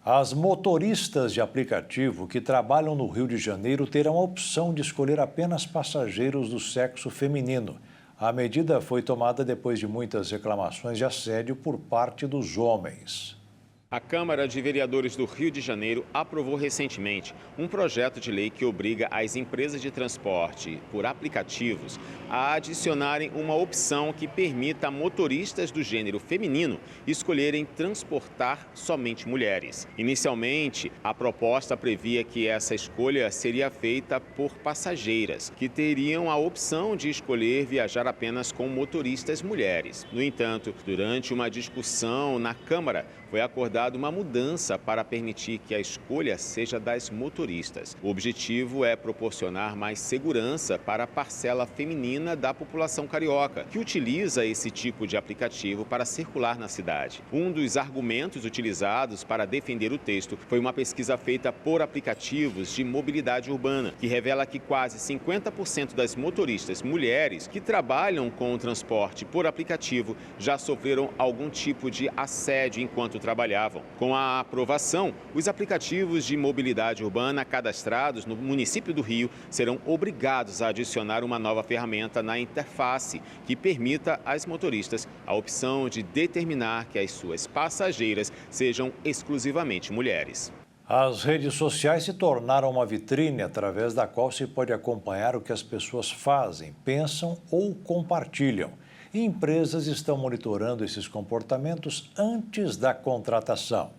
Speaker 1: As motoristas de aplicativo que trabalham no Rio de Janeiro terão a opção de escolher apenas passageiros do sexo feminino. A medida foi tomada depois de muitas reclamações de assédio por parte dos homens.
Speaker 10: A Câmara de Vereadores do Rio de Janeiro aprovou recentemente um projeto de lei que obriga as empresas de transporte por aplicativos a adicionarem uma opção que permita a motoristas do gênero feminino escolherem transportar somente mulheres. Inicialmente, a proposta previa que essa escolha seria feita por passageiras, que teriam a opção de escolher viajar apenas com motoristas mulheres. No entanto, durante uma discussão na Câmara, foi acordada uma mudança para permitir que a escolha seja das motoristas. O objetivo é proporcionar mais segurança para a parcela feminina da população carioca, que utiliza esse tipo de aplicativo para circular na cidade. Um dos argumentos utilizados para defender o texto foi uma pesquisa feita por aplicativos de mobilidade urbana, que revela que quase 50% das motoristas mulheres que trabalham com o transporte por aplicativo já sofreram algum tipo de assédio enquanto trabalhavam. Com a aprovação, os aplicativos de mobilidade urbana cadastrados no município do Rio serão obrigados a adicionar uma nova ferramenta na interface que permita às motoristas a opção de determinar que as suas passageiras sejam exclusivamente mulheres.
Speaker 1: As redes sociais se tornaram uma vitrine através da qual se pode acompanhar o que as pessoas fazem, pensam ou compartilham. E empresas estão monitorando esses comportamentos antes da contratação.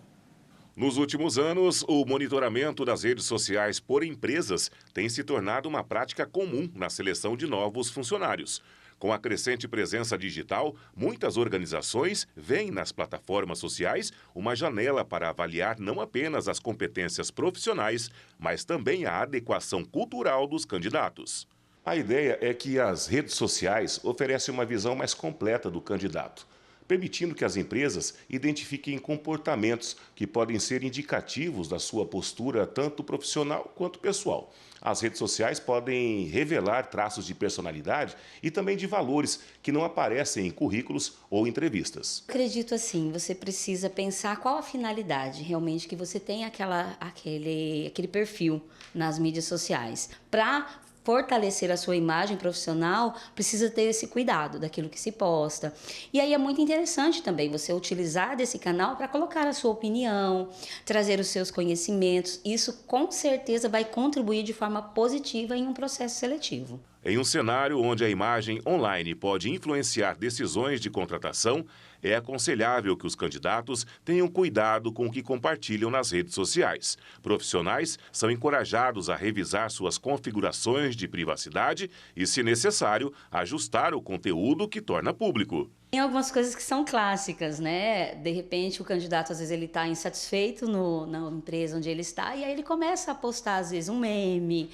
Speaker 11: Nos últimos anos, o monitoramento das redes sociais por empresas tem se tornado uma prática comum na seleção de novos funcionários. Com a crescente presença digital, muitas organizações veem nas plataformas sociais uma janela para avaliar não apenas as competências profissionais, mas também a adequação cultural dos candidatos. A ideia é que as redes sociais oferecem uma visão mais completa do candidato, permitindo que as empresas identifiquem comportamentos que podem ser indicativos da sua postura tanto profissional quanto pessoal. As redes sociais podem revelar traços de personalidade e também de valores que não aparecem em currículos ou entrevistas.
Speaker 12: Acredito assim, você precisa pensar qual a finalidade realmente que você tem aquele perfil nas mídias sociais, para fortalecer a sua imagem profissional, precisa ter esse cuidado daquilo que se posta. E aí é muito interessante também você utilizar desse canal para colocar a sua opinião, trazer os seus conhecimentos. Isso com certeza vai contribuir de forma positiva em um processo seletivo.
Speaker 11: Em um cenário onde a imagem online pode influenciar decisões de contratação, é aconselhável que os candidatos tenham cuidado com o que compartilham nas redes sociais. Profissionais são encorajados a revisar suas configurações de privacidade e, se necessário, ajustar o conteúdo que torna público.
Speaker 12: Tem algumas coisas que são clássicas, né? De repente, o candidato, às vezes, ele está insatisfeito na empresa onde ele está, e aí ele começa a postar, às vezes, um meme,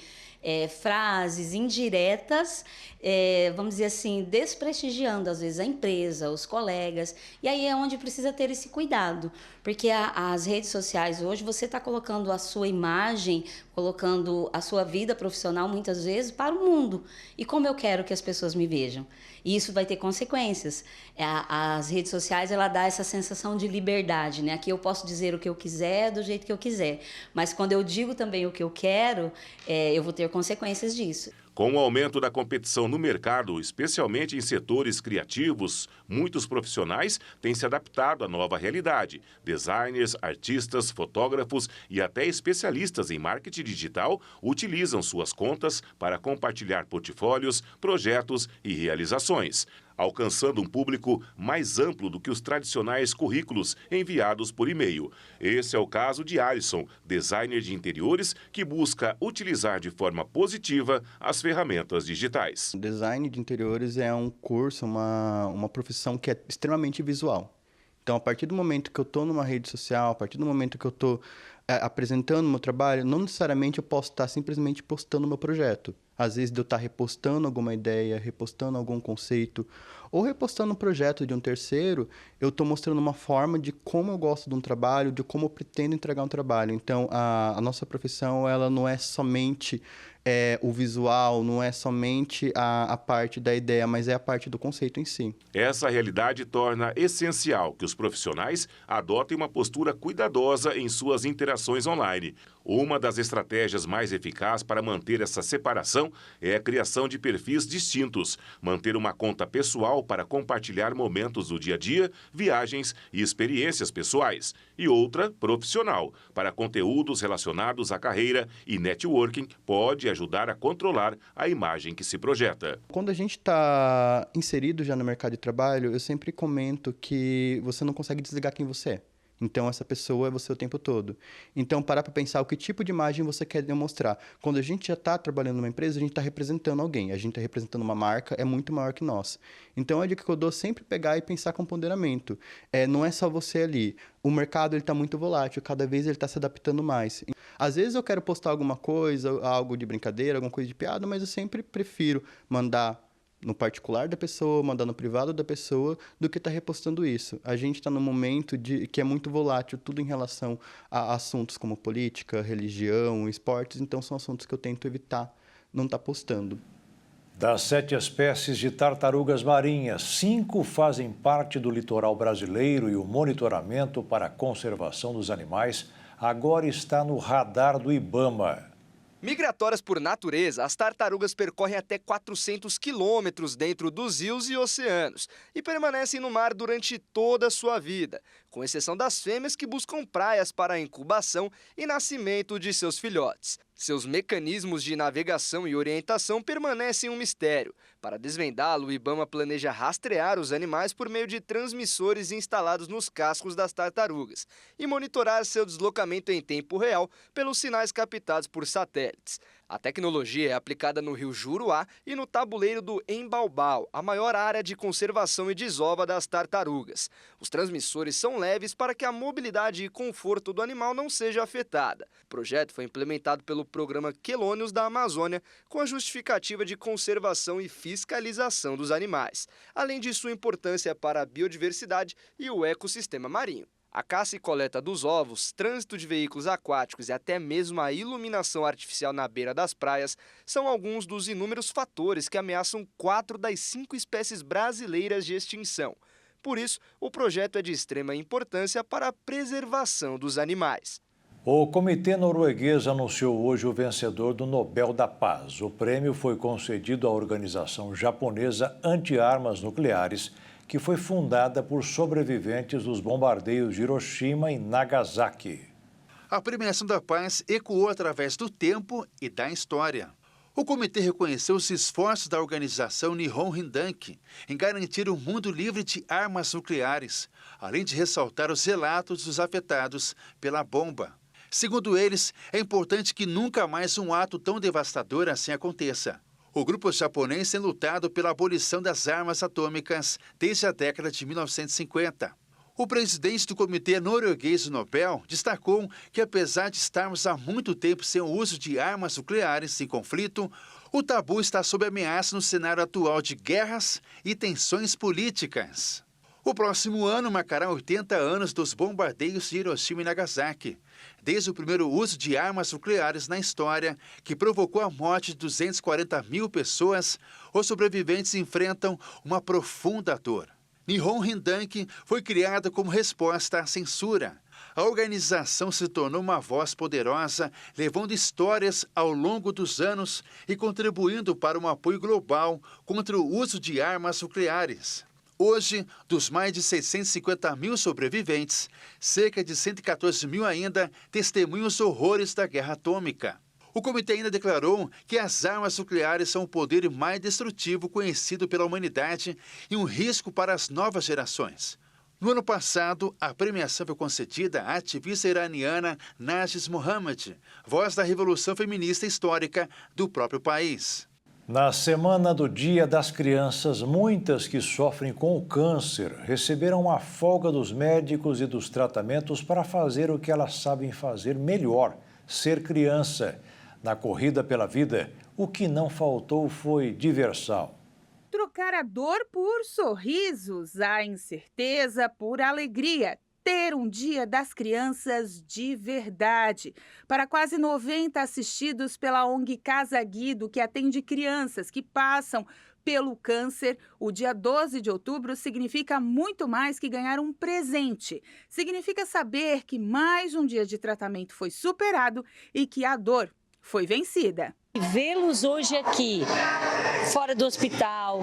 Speaker 12: frases indiretas, vamos dizer assim, desprestigiando, às vezes, a empresa, os colegas. E aí é onde precisa ter esse cuidado, porque as redes sociais hoje, você está colocando a sua imagem, colocando a sua vida profissional, muitas vezes, para o mundo. E como eu quero que as pessoas me vejam? E isso vai ter consequências. As redes sociais, ela dá essa sensação de liberdade, né? Aqui eu posso dizer o que eu quiser, do jeito que eu quiser. Mas quando eu digo também o que eu quero, eu vou ter consequências disso.
Speaker 11: Com o aumento da competição no mercado, especialmente em setores criativos, muitos profissionais têm se adaptado à nova realidade. Designers, artistas, fotógrafos e até especialistas em marketing digital utilizam suas contas para compartilhar portfólios, projetos e realizações, alcançando um público mais amplo do que os tradicionais currículos enviados por e-mail. Esse é o caso de Alisson, designer de interiores, que busca utilizar de forma positiva as ferramentas digitais.
Speaker 13: O design de interiores é um curso, uma profissão que é extremamente visual. Então, a partir do momento que eu estou numa rede social, a partir do momento que eu estou apresentando o meu trabalho, não necessariamente eu posso estar simplesmente postando o meu projeto. Às vezes, eu estar repostando alguma ideia, repostando algum conceito, ou repostando um projeto de um terceiro, eu estou mostrando uma forma de como eu gosto de um trabalho, de como eu pretendo entregar um trabalho. Então, a nossa profissão, ela não é somente o visual, não é somente a parte da ideia, mas é a parte do conceito em si.
Speaker 11: Essa realidade torna essencial que os profissionais adotem uma postura cuidadosa em suas interações online. Uma das estratégias mais eficazes para manter essa separação é a criação de perfis distintos, manter uma conta pessoal para compartilhar momentos do dia a dia, viagens e experiências pessoais, e outra profissional, para conteúdos relacionados à carreira e networking, pode ajudar a controlar a imagem que se projeta.
Speaker 13: Quando a gente está inserido já no mercado de trabalho, eu sempre comento que você não consegue desligar quem você é. Então, essa pessoa é você o tempo todo. Então, parar para pensar o que tipo de imagem você quer demonstrar. Quando a gente já está trabalhando numa empresa, a gente está representando alguém. A gente está representando uma marca, é muito maior que nós. Então, a dica que eu dou é sempre pegar e pensar com ponderamento. Não é só você ali. O mercado está muito volátil, cada vez ele está se adaptando mais. Às vezes eu quero postar alguma coisa, algo de brincadeira, alguma coisa de piada, mas eu sempre prefiro mandar no particular da pessoa, mandar no privado da pessoa, do que estar repostando isso. A gente está num momento que é muito volátil, tudo em relação a assuntos como política, religião, esportes, então são assuntos que eu tento evitar não estar postando.
Speaker 1: Das 7 espécies de tartarugas marinhas, 5 fazem parte do litoral brasileiro e o monitoramento para a conservação dos animais agora está no radar do IBAMA.
Speaker 9: Migratórias por natureza, as tartarugas percorrem até 400 quilômetros dentro dos rios e oceanos e permanecem no mar durante toda a sua vida, com exceção das fêmeas que buscam praias para a incubação e nascimento de seus filhotes. Seus mecanismos de navegação e orientação permanecem um mistério. Para desvendá-lo, o IBAMA planeja rastrear os animais por meio de transmissores instalados nos cascos das tartarugas e monitorar seu deslocamento em tempo real pelos sinais captados por satélites. A tecnologia é aplicada no rio Juruá e no tabuleiro do Embaubal, a maior área de conservação e desova das tartarugas. Os transmissores são leves para que a mobilidade e conforto do animal não seja afetada. O projeto foi implementado pelo programa Quelônios da Amazônia, com a justificativa de conservação e fiscalização dos animais, além de sua importância para a biodiversidade e o ecossistema marinho. A caça e coleta dos ovos, trânsito de veículos aquáticos e até mesmo a iluminação artificial na beira das praias são alguns dos inúmeros fatores que ameaçam 4 das 5 espécies brasileiras de extinção. Por isso, o projeto é de extrema importância para a preservação dos animais.
Speaker 1: O Comitê Norueguês anunciou hoje o vencedor do Nobel da Paz. O prêmio foi concedido à organização japonesa Anti-Armas Nucleares, que foi fundada por sobreviventes dos bombardeios de Hiroshima e Nagasaki.
Speaker 2: A premiação da paz ecoou através do tempo e da história. O comitê reconheceu os esforços da organização Nihon Hindanki em garantir um mundo livre de armas nucleares, além de ressaltar os relatos dos afetados pela bomba. Segundo eles, é importante que nunca mais um ato tão devastador assim aconteça. O grupo japonês tem lutado pela abolição das armas atômicas desde a década de 1950. O presidente do Comitê Norueguês do Nobel destacou que, apesar de estarmos há muito tempo sem o uso de armas nucleares em conflito, o tabu está sob ameaça no cenário atual de guerras e tensões políticas. O próximo ano marcará 80 anos dos bombardeios de Hiroshima e Nagasaki, desde o primeiro uso de armas nucleares na história, que provocou a morte de 240 mil pessoas. Os sobreviventes enfrentam uma profunda dor. Nihon Hindanki foi criada como resposta à censura. A organização se tornou uma voz poderosa, levando histórias ao longo dos anos e contribuindo para um apoio global contra o uso de armas nucleares. Hoje, dos mais de 650 mil sobreviventes, cerca de 114 mil ainda testemunham os horrores da guerra atômica. O comitê ainda declarou que as armas nucleares são o poder mais destrutivo conhecido pela humanidade e um risco para as novas gerações. No ano passado, a premiação foi concedida à ativista iraniana Narges Mohammadi, voz da revolução feminista histórica do próprio país.
Speaker 1: Na semana do Dia das Crianças, muitas que sofrem com o câncer receberam a folga dos médicos e dos tratamentos para fazer o que elas sabem fazer melhor, ser criança. Na corrida pela vida, o que não faltou foi diversão.
Speaker 14: Trocar a dor por sorrisos, a incerteza por alegria. Ter um Dia das Crianças de verdade. Para quase 90 assistidos pela ONG Casa Guido, que atende crianças que passam pelo câncer, o dia 12 de outubro significa muito mais que ganhar um presente. Significa saber que mais um dia de tratamento foi superado e que a dor foi vencida.
Speaker 15: Vê-los hoje aqui, fora do hospital,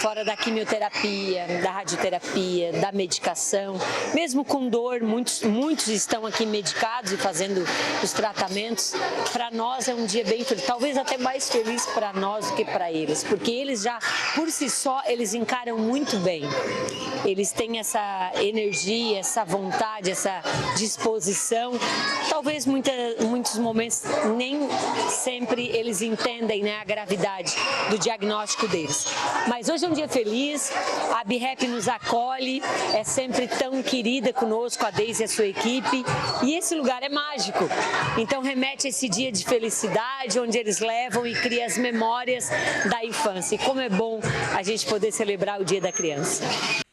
Speaker 15: fora da quimioterapia, da radioterapia, da medicação, mesmo com dor, muitos estão aqui medicados e fazendo os tratamentos. Para nós é um dia bem feliz, talvez até mais feliz para nós do que para eles, porque eles já, por si só, eles encaram muito bem. Eles têm essa energia, essa vontade, essa disposição. Talvez muitos momentos nem sempre eles entendem, né, a gravidade do diagnóstico deles. Mas hoje é um dia feliz, a BRAP nos acolhe, é sempre tão querida conosco, a Deise e a sua equipe, e esse lugar é mágico. Então remete a esse dia de felicidade, onde eles levam e criam as memórias da infância. E como é bom a gente poder celebrar o Dia da Criança.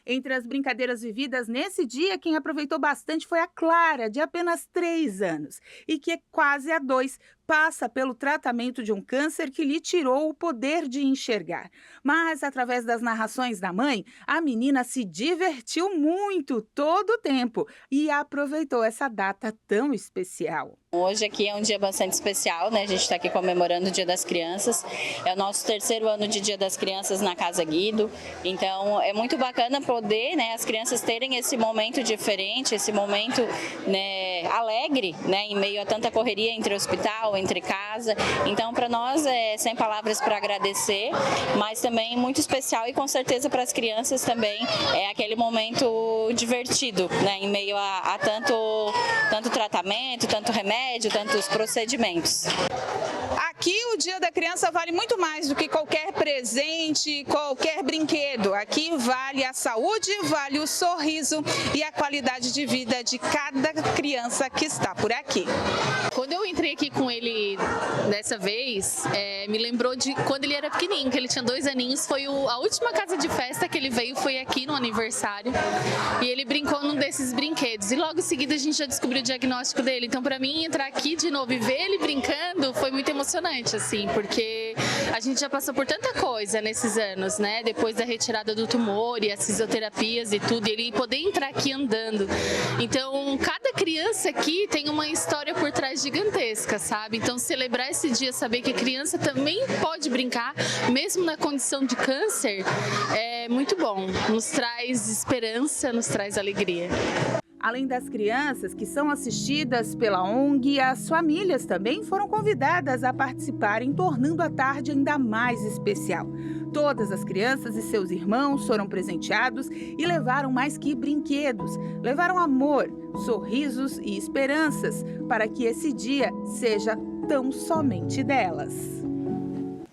Speaker 14: Entre as brincadeiras vividas nesse dia, quem aproveitou bastante foi a Clara, de apenas 3 anos, e que quase há 2 passa pelo tratamento de um câncer que lhe tirou o poder de enxergar. Mas, através das narrações da mãe, a menina se divertiu muito todo o tempo e aproveitou essa data tão especial.
Speaker 16: Hoje aqui é um dia bastante especial, né? A gente está aqui comemorando o Dia das Crianças. É o nosso 3º ano de Dia das Crianças na Casa Guido. Então é muito bacana poder, né, as crianças terem esse momento diferente, esse momento, né, alegre, né, em meio a tanta correria entre o hospital, entre casa. Então para nós é sem palavras para agradecer, mas também muito especial e com certeza para as crianças também é aquele momento divertido, né, em meio a tanto tratamento, tanto remédio, tantos procedimentos.
Speaker 14: Aqui o Dia da Criança vale muito mais do que qualquer presente, qualquer brinquedo. Aqui vale a saúde, vale o sorriso e a qualidade de vida de cada criança que está por aqui.
Speaker 17: Quando eu entrei aqui com ele dessa vez, me lembrou de quando ele era pequenininho, que ele tinha 2 aninhos. Foi a última casa de festa que ele veio, foi aqui no aniversário. E ele brincou num desses brinquedos. E logo em seguida a gente já descobriu o diagnóstico dele. Então, para mim, entrar aqui de novo e ver ele brincando foi muito emocionante. emocionante, assim, porque a gente já passou por tanta coisa nesses anos, né? Depois da retirada do tumor e as fisioterapias e tudo, e ele poder entrar aqui andando. Então, cada criança aqui tem uma história por trás gigantesca, sabe? Então, celebrar esse dia, saber que a criança também pode brincar, mesmo na condição de câncer, é muito bom. Nos traz esperança, nos traz alegria.
Speaker 14: Além das crianças que são assistidas pela ONG, as famílias também foram convidadas a participarem, tornando a tarde ainda mais especial. Todas as crianças e seus irmãos foram presenteados e levaram mais que brinquedos. Levaram amor, sorrisos e esperanças para que esse dia seja tão somente delas.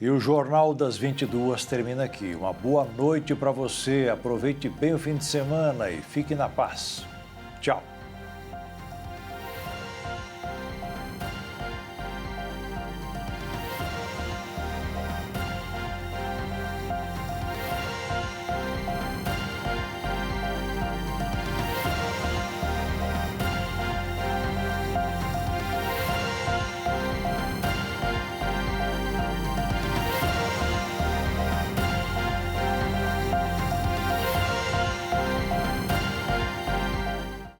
Speaker 1: E o Jornal das 22 termina aqui. Uma boa noite para você. Aproveite bem o fim de semana e fique na paz. Tchau.